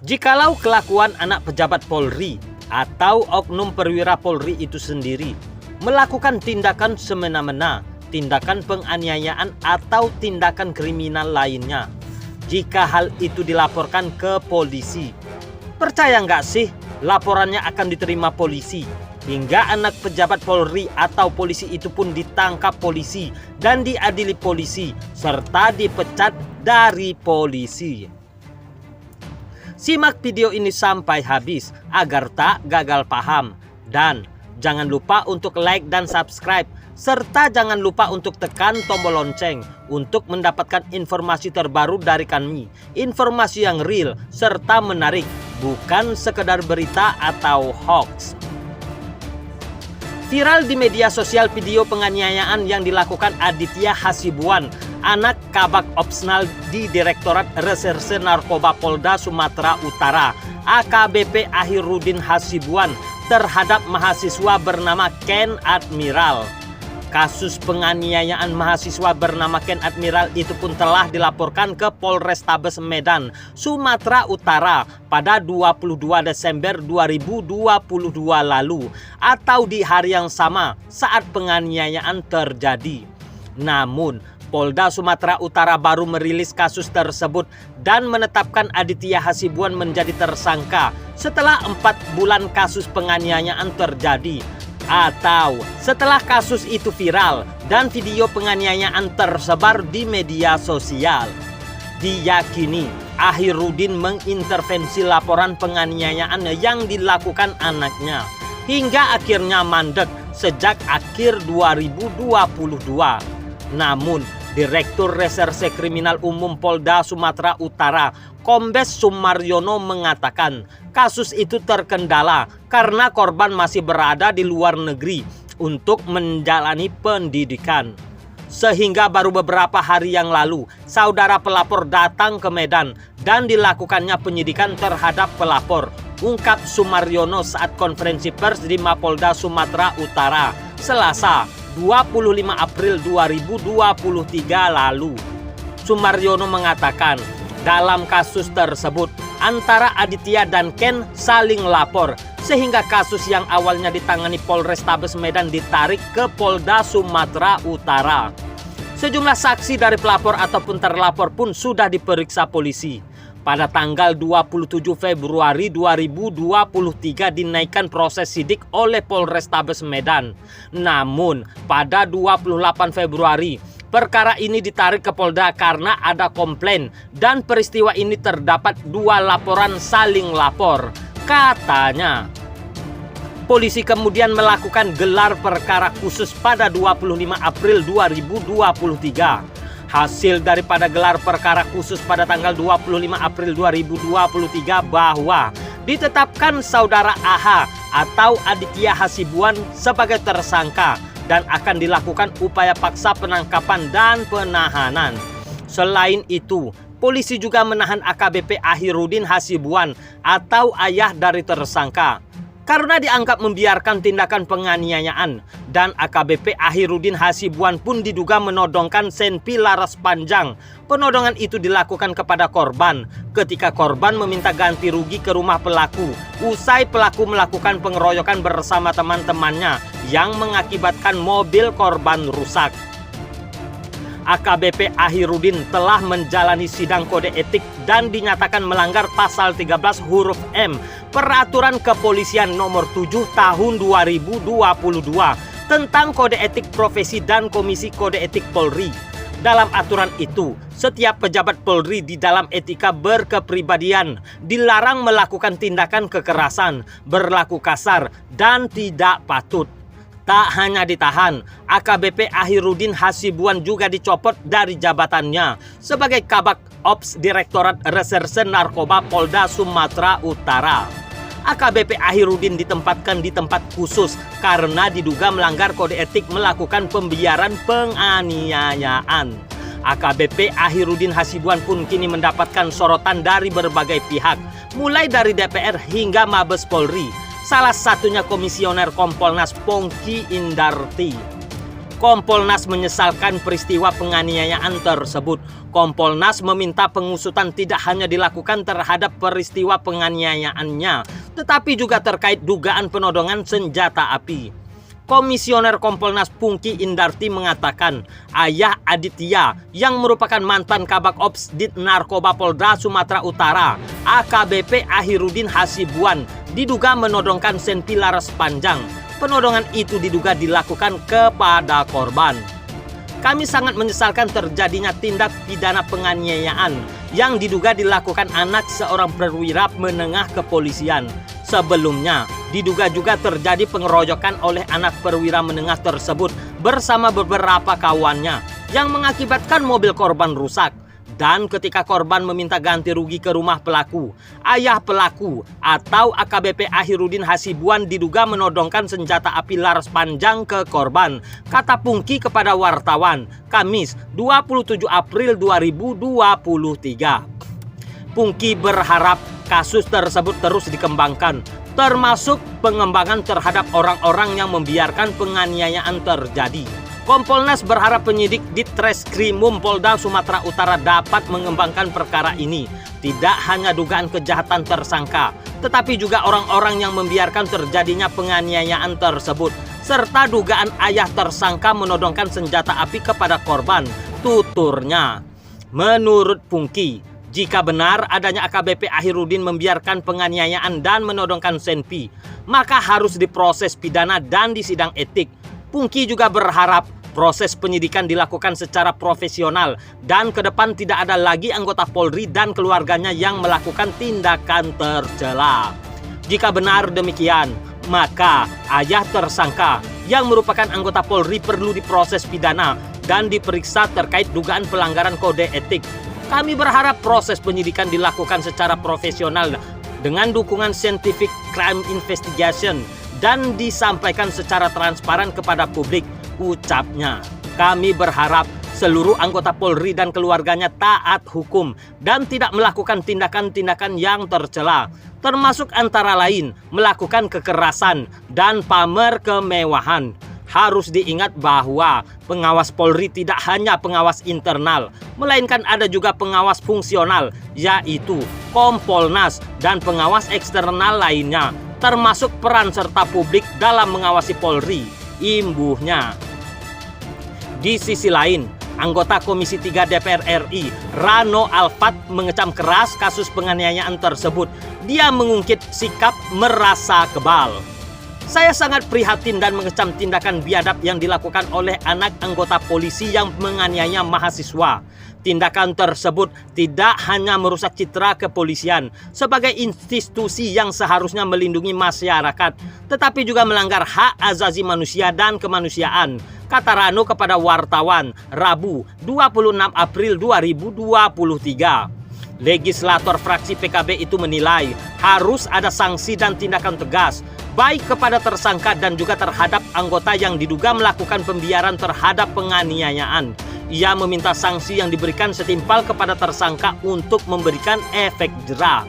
Jikalau kelakuan anak pejabat Polri atau oknum perwira Polri itu sendiri melakukan tindakan semena-mena, tindakan penganiayaan atau tindakan kriminal lainnya, jika hal itu dilaporkan ke polisi, percaya nggak sih laporannya akan diterima polisi, hingga anak pejabat Polri atau polisi itu pun ditangkap polisi dan diadili polisi serta dipecat dari polisi. Simak video ini sampai habis agar tak gagal paham, dan jangan lupa untuk like dan subscribe, serta jangan lupa untuk tekan tombol lonceng untuk mendapatkan informasi terbaru dari kami, informasi yang real serta menarik, bukan sekedar berita atau hoax. Viral di media sosial video penganiayaan yang dilakukan Aditya Hasibuan, anak Kabak Opsnal di Direktorat Reserse Narkoba Polda Sumatera Utara, AKBP Ahirudin Hasibuan, terhadap mahasiswa bernama Ken Admiral. Kasus penganiayaan mahasiswa bernama Ken Admiral itu pun telah dilaporkan ke Polrestabes Medan, Sumatera Utara pada 22 Desember 2022 lalu, atau di hari yang sama saat penganiayaan terjadi. Namun, Polda Sumatera Utara baru merilis kasus tersebut dan menetapkan Aditya Hasibuan menjadi tersangka setelah 4 bulan kasus penganiayaan terjadi, atau setelah kasus itu viral dan video penganiayaan tersebar di media sosial. Diyakini Ahirudin mengintervensi laporan penganiayaan yang dilakukan anaknya, hingga akhirnya mandek sejak akhir 2022. Namun, Direktur Reserse Kriminal Umum Polda Sumatera Utara, Kombes Sumaryono, mengatakan kasus itu terkendala karena korban masih berada di luar negeri untuk menjalani pendidikan. Sehingga baru beberapa hari yang lalu, saudara pelapor datang ke Medan dan dilakukannya penyidikan terhadap pelapor, ungkap Sumaryono saat konferensi pers di Mapolda Sumatera Utara, Selasa 25 April 2023 lalu. Sumaryono mengatakan, dalam kasus tersebut antara Aditya dan Ken saling lapor, sehingga kasus yang awalnya ditangani Polrestabes Medan ditarik ke Polda Sumatera Utara. Sejumlah saksi dari pelapor ataupun terlapor pun sudah diperiksa polisi. Pada tanggal 27 Februari 2023 dinaikkan proses sidik oleh Polrestabes Medan. Namun pada 28 Februari perkara ini ditarik ke Polda karena ada komplain, dan peristiwa ini terdapat 2 laporan saling lapor. Katanya, polisi kemudian melakukan gelar perkara khusus pada 25 April 2023. Hasil daripada gelar perkara khusus pada tanggal 25 April 2023 bahwa ditetapkan saudara AH atau Aditya Hasibuan sebagai tersangka dan akan dilakukan upaya paksa penangkapan dan penahanan. Selain itu, polisi juga menahan AKBP Ahirudin Hasibuan atau ayah dari tersangka karena dianggap membiarkan tindakan penganiayaan, dan AKBP Ahirudin Hasibuan pun diduga menodongkan senpi laras panjang. Penodongan itu dilakukan kepada korban ketika korban meminta ganti rugi ke rumah pelaku usai pelaku melakukan pengeroyokan bersama teman-temannya yang mengakibatkan mobil korban rusak. AKBP Ahirudin telah menjalani sidang kode etik dan dinyatakan melanggar pasal 13 huruf M Peraturan Kepolisian Nomor 7 Tahun 2022 tentang Kode Etik Profesi dan Komisi Kode Etik Polri. Dalam aturan itu, setiap pejabat Polri di dalam etika berkepribadian dilarang melakukan tindakan kekerasan, berlaku kasar, dan tidak patut. Tak hanya ditahan, AKBP Ahirudin Hasibuan juga dicopot dari jabatannya sebagai Kabak Ops Direktorat Reserse Narkoba Polda Sumatera Utara. AKBP Ahirudin ditempatkan di tempat khusus karena diduga melanggar kode etik melakukan pembiaran penganiayaan. AKBP Ahirudin Hasibuan pun kini mendapatkan sorotan dari berbagai pihak, mulai dari DPR hingga Mabes Polri, salah satunya Komisioner Kompolnas Pongki Indarti. Kompolnas menyesalkan peristiwa penganiayaan tersebut. Kompolnas meminta pengusutan tidak hanya dilakukan terhadap peristiwa penganiayaannya, tetapi juga terkait dugaan penodongan senjata api. Komisioner Kompolnas Pungki Indarti mengatakan ayah Aditya yang merupakan mantan Kabak Ops Dit Narkoba Polda Sumatera Utara AKBP Ahirudin Hasibuan diduga menodongkan senpi laras panjang. Penodongan itu diduga dilakukan kepada korban. Kami sangat menyesalkan terjadinya tindak pidana penganiayaan yang diduga dilakukan anak seorang perwira menengah kepolisian. Sebelumnya, diduga juga terjadi pengeroyokan oleh anak perwira menengah tersebut bersama beberapa kawannya yang mengakibatkan mobil korban rusak. Dan ketika korban meminta ganti rugi ke rumah pelaku, ayah pelaku atau AKBP Ahirudin Hasibuan diduga menodongkan senjata api laras panjang ke korban, kata Pungki kepada wartawan, Kamis 27 April 2023. Pungki berharap kasus tersebut terus dikembangkan, termasuk pengembangan terhadap orang-orang yang membiarkan penganiayaan terjadi. Kompolnas berharap penyidik Ditreskrimum Polda Sumatera Utara dapat mengembangkan perkara ini. Tidak hanya dugaan kejahatan tersangka, tetapi juga orang-orang yang membiarkan terjadinya penganiayaan tersebut, serta dugaan ayah tersangka menodongkan senjata api kepada korban, tuturnya. Menurut Pungki, jika benar adanya AKBP Ahirudin membiarkan penganiayaan dan menodongkan senpi, maka harus diproses pidana dan disidang etik. Pungki juga berharap proses penyidikan dilakukan secara profesional dan ke depan tidak ada lagi anggota Polri dan keluarganya yang melakukan tindakan tercela. Jika benar demikian, maka ayah tersangka yang merupakan anggota Polri perlu diproses pidana dan diperiksa terkait dugaan pelanggaran kode etik. Kami berharap proses penyidikan dilakukan secara profesional dengan dukungan Scientific Crime Investigation dan disampaikan secara transparan kepada publik, ucapnya. Kami berharap seluruh anggota Polri dan keluarganya taat hukum dan tidak melakukan tindakan-tindakan yang tercela, termasuk antara lain melakukan kekerasan dan pamer kemewahan. Harus diingat bahwa pengawas Polri tidak hanya pengawas internal, melainkan ada juga pengawas fungsional, yaitu Kompolnas dan pengawas eksternal lainnya, termasuk peran serta publik dalam mengawasi Polri, imbuhnya. Di sisi lain, anggota Komisi 3 DPR RI, Rano Alfat, mengecam keras kasus penganiayaan tersebut. Dia mengungkit sikap merasa kebal. Saya sangat prihatin dan mengecam tindakan biadab yang dilakukan oleh anak anggota polisi yang menganiaya mahasiswa. Tindakan tersebut tidak hanya merusak citra kepolisian sebagai institusi yang seharusnya melindungi masyarakat, tetapi juga melanggar hak asasi manusia dan kemanusiaan, kata Rano kepada wartawan Rabu 26 April 2023. Legislator fraksi PKB itu menilai harus ada sanksi dan tindakan tegas baik kepada tersangka dan juga terhadap anggota yang diduga melakukan pembiaran terhadap penganiayaan. Ia meminta sanksi yang diberikan setimpal kepada tersangka untuk memberikan efek jera.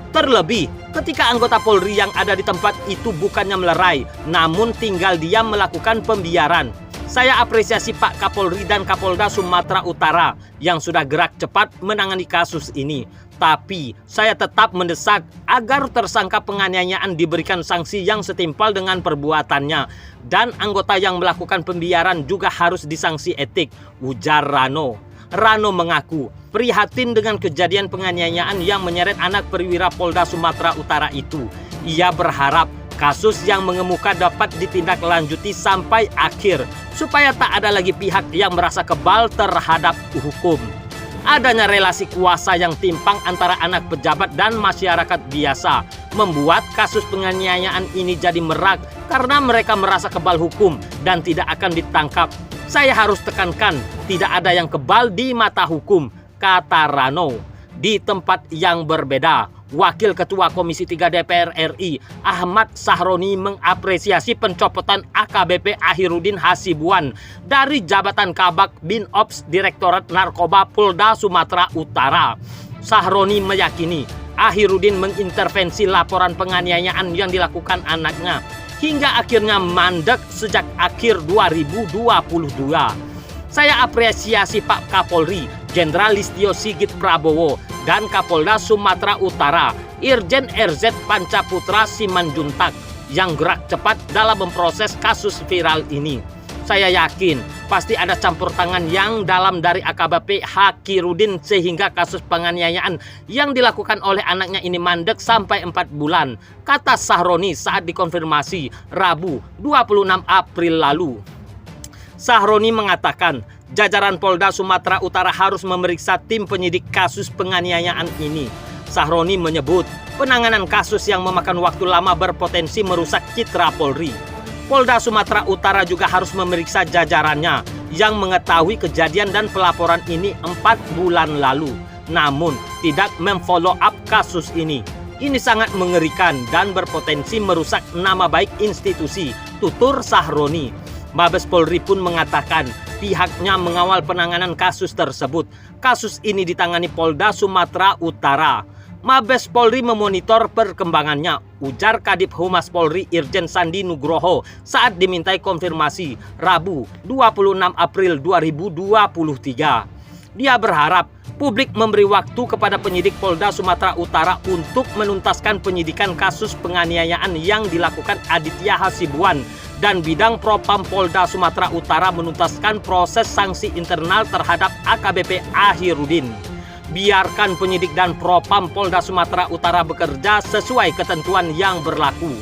Terlebih ketika anggota Polri yang ada di tempat itu bukannya melerai, namun tinggal diam melakukan pembiaran. Saya apresiasi Pak Kapolri dan Kapolda Sumatera Utara yang sudah gerak cepat menangani kasus ini. Tapi saya tetap mendesak agar tersangka penganiayaan diberikan sanksi yang setimpal dengan perbuatannya. Dan anggota yang melakukan pembiaran juga harus disanksi etik, ujar Rano. Rano mengaku prihatin dengan kejadian penganiayaan yang menyeret anak perwira Polda Sumatera Utara itu. Ia berharap kasus yang mengemuka dapat ditindaklanjuti sampai akhir, supaya tak ada lagi pihak yang merasa kebal terhadap hukum. Adanya relasi kuasa yang timpang antara anak pejabat dan masyarakat biasa membuat kasus penganiayaan ini jadi merak karena mereka merasa kebal hukum dan tidak akan ditangkap. Saya harus tekankan, tidak ada yang kebal di mata hukum, kata Rano. Di tempat yang berbeda, Wakil Ketua Komisi 3 DPR RI Ahmad Sahroni mengapresiasi pencopotan AKBP Ahirudin Hasibuan dari jabatan Kabak Bin Ops Direktorat Narkoba Polda Sumatera Utara. Sahroni meyakini Ahirudin mengintervensi laporan penganiayaan yang dilakukan anaknya. hingga akhirnya mandek sejak akhir 2022. Saya apresiasi Pak Kapolri Jenderal Listio Sigit Prabowo dan Kapolda Sumatera Utara Irjen RZ Pancaputra Simanjuntak yang gerak cepat dalam memproses kasus viral ini. Saya yakin pasti ada campur tangan yang dalam dari AKBP Hakirudin sehingga kasus penganiayaan yang dilakukan oleh anaknya ini mandek sampai 4 bulan, kata Sahroni saat dikonfirmasi Rabu 26 April lalu. Sahroni mengatakan jajaran Polda Sumatera Utara harus memeriksa tim penyidik kasus penganiayaan ini. Sahroni menyebut penanganan kasus yang memakan waktu lama berpotensi merusak citra Polri. Polda Sumatera Utara juga harus memeriksa jajarannya yang mengetahui kejadian dan pelaporan ini 4 bulan lalu, namun tidak memfollow up kasus ini. Ini sangat mengerikan dan berpotensi merusak nama baik institusi, tutur Sahroni. Mabes Polri pun mengatakan pihaknya mengawal penanganan kasus tersebut. Kasus ini ditangani Polda Sumatera Utara. Mabes Polri memonitor perkembangannya, ujar Kadip Humas Polri Irjen Sandi Nugroho saat dimintai konfirmasi Rabu 26 April 2023. Dia berharap publik memberi waktu kepada penyidik Polda Sumatera Utara untuk menuntaskan penyidikan kasus penganiayaan yang dilakukan Aditya Hasibuan dan bidang Propam Polda Sumatera Utara menuntaskan proses sanksi internal terhadap AKBP Ahirudin. Biarkan penyidik dan Propam Polda Sumatera Utara bekerja sesuai ketentuan yang berlaku.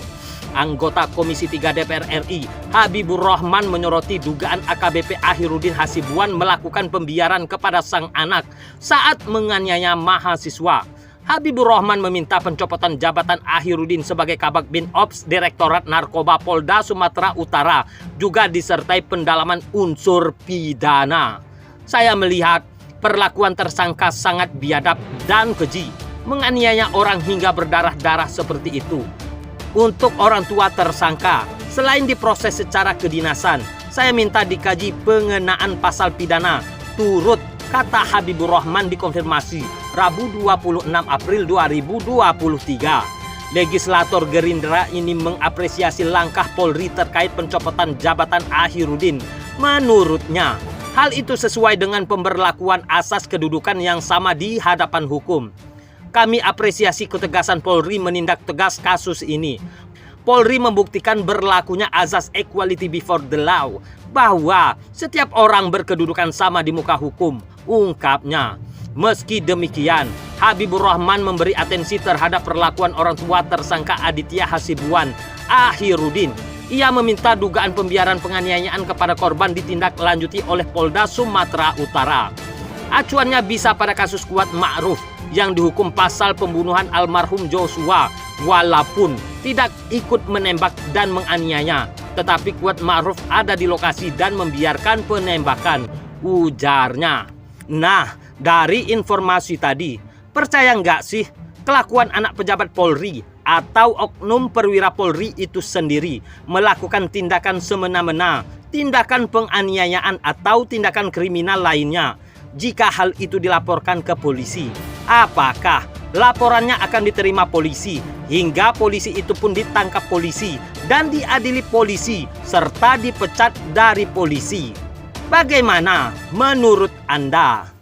Anggota Komisi 3 DPR RI Habibur Rahman menyoroti dugaan AKBP Ahirudin Hasibuan melakukan pembiaran kepada sang anak saat menganiaya mahasiswa. Habibur Rahman meminta pencopotan jabatan Ahirudin sebagai Kabag Bin Ops Direktorat Narkoba Polda Sumatera Utara juga disertai pendalaman unsur pidana. Saya melihat perlakuan tersangka sangat biadab dan keji, menganiaya orang hingga berdarah-darah seperti itu. Untuk orang tua tersangka, selain diproses secara kedinasan, saya minta dikaji pengenaan pasal pidana turut, kata Habibur Rahman dikonfirmasi Rabu 26 April 2023. Legislator Gerindra ini mengapresiasi langkah Polri terkait pencopotan jabatan Ahirudin. Menurutnya, hal itu sesuai dengan pemberlakuan asas kedudukan yang sama di hadapan hukum. Kami apresiasi ketegasan Polri menindak tegas kasus ini. Polri membuktikan berlakunya azas equality before the law, bahwa setiap orang berkedudukan sama di muka hukum, ungkapnya. Meski demikian, Habibur Rahman memberi atensi terhadap perlakuan orang tua tersangka Aditya Hasibuan Ahirudin. Ia meminta dugaan pembiaran penganiayaan kepada korban ditindaklanjuti oleh Polda Sumatera Utara. Acuannya bisa pada kasus Kuat Ma'ruf yang dihukum pasal pembunuhan almarhum Joshua walaupun tidak ikut menembak dan menganiaya. Tetapi Kuat Ma'ruf ada di lokasi dan membiarkan penembakan, ujarnya. Nah, dari informasi tadi, percaya nggak sih kelakuan anak pejabat Polri atau oknum perwira Polri itu sendiri melakukan tindakan semena-mena, tindakan penganiayaan atau tindakan kriminal lainnya? Jika hal itu dilaporkan ke polisi, apakah laporannya akan diterima polisi hingga polisi itu pun ditangkap polisi dan diadili polisi serta dipecat dari polisi? Bagaimana menurut Anda?